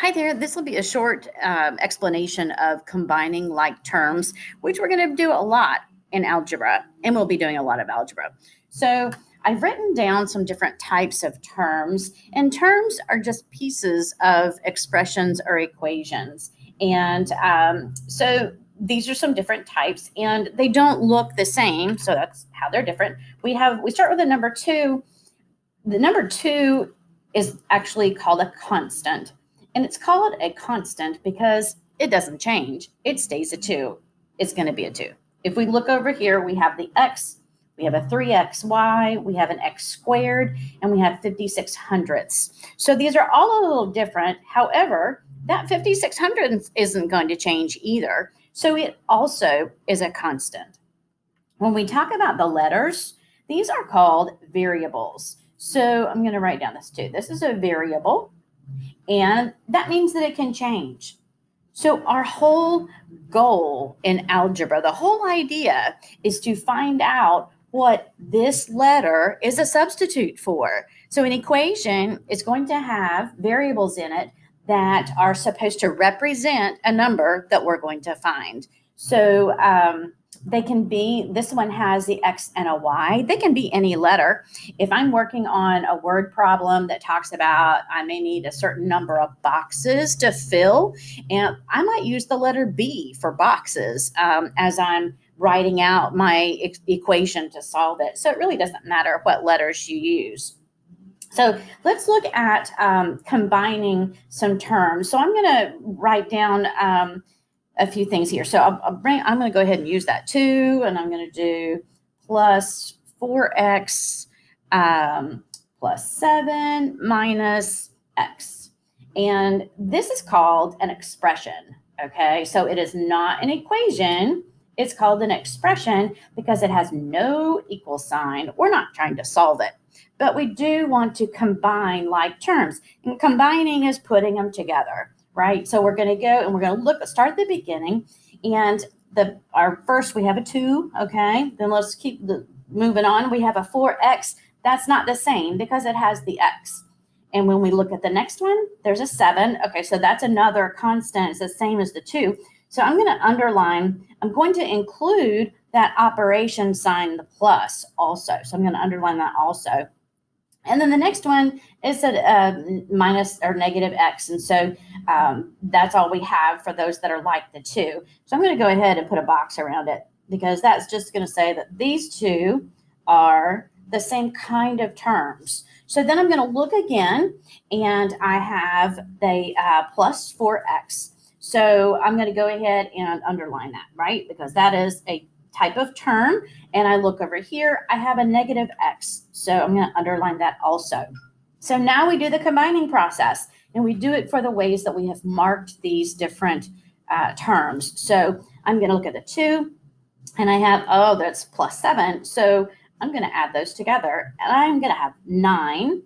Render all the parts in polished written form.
Hi there. This will be a short explanation of combining like terms, which we're going to do a lot in algebra, and we'll be doing a lot of algebra. So I've written down some different types of terms, and terms are just pieces of expressions or equations. And so these are some different types, and they don't look the same, so that's how they're different. We start with the number 2. The number 2 is actually called a constant. And it's called a constant because it doesn't change. It stays a 2. It's going to be a 2. If we look over here, we have the x, we have a 3xy, we have an x squared, and we have 56 hundredths. So these are all a little different. However, that 56 hundredths isn't going to change either. So it also is a constant. When we talk about the letters, these are called variables. So I'm going to write down this too. This is a variable, and that means that it can change. So our whole goal in algebra, the whole idea is to find out what this letter is a substitute for. So an equation is going to have variables in it that are supposed to represent a number that we're going to find. So they can be, this one has the X and a Y. They can be any letter. If I'm working on a word problem that talks about I may need a certain number of boxes to fill, and I might use the letter B for boxes as I'm writing out my equation to solve it. So it really doesn't matter what letters you use. So let's look at combining some terms. So I'm going to write down a few things here. So I'm going to go ahead and use that 2, and I'm going to do plus 4x plus 7 minus x. And this is called an expression, okay? So it is not an equation. It's called an expression because it has no equal sign. We're not trying to solve it, but we do want to combine like terms. And combining is putting them together, right? So we're going to go and we're going to start at the beginning, and our first, we have a 2, okay? Then let's keep moving on. We have a 4x. That's not the same because it has the x. And when we look at the next one, there's a 7. Okay, so that's another constant. It's the same as the 2. So I'm going to underline, I'm going to include that operation sign, the plus, also. So I'm going to underline that also. And then the next one is a minus or negative x. And so that's all we have for those that are like the 2. So I'm going to go ahead and put a box around it because that's just going to say that these two are the same kind of terms. So then I'm going to look again, and I have the plus 4x. So I'm going to go ahead and underline that, right? Because that is a type of term. And I look over here, I have a negative x. So I'm going to underline that also. So now we do the combining process, and we do it for the ways that we have marked these different terms. So I'm going to look at the 2, and I have, oh, that's plus 7. So I'm going to add those together, and I'm going to have 9.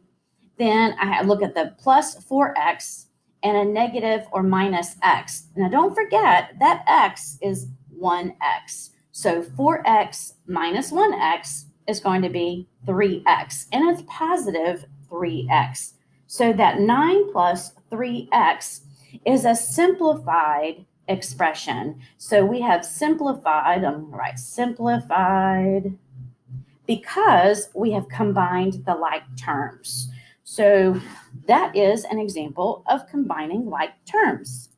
Then I look at the plus 4x and a negative or minus x. Now don't forget that x is 1x. So 4x minus 1x is going to be 3x, and it's positive 3x. So that 9 plus 3x is a simplified expression. So we have simplified, I'm going to write simplified, because we have combined the like terms. So that is an example of combining like terms.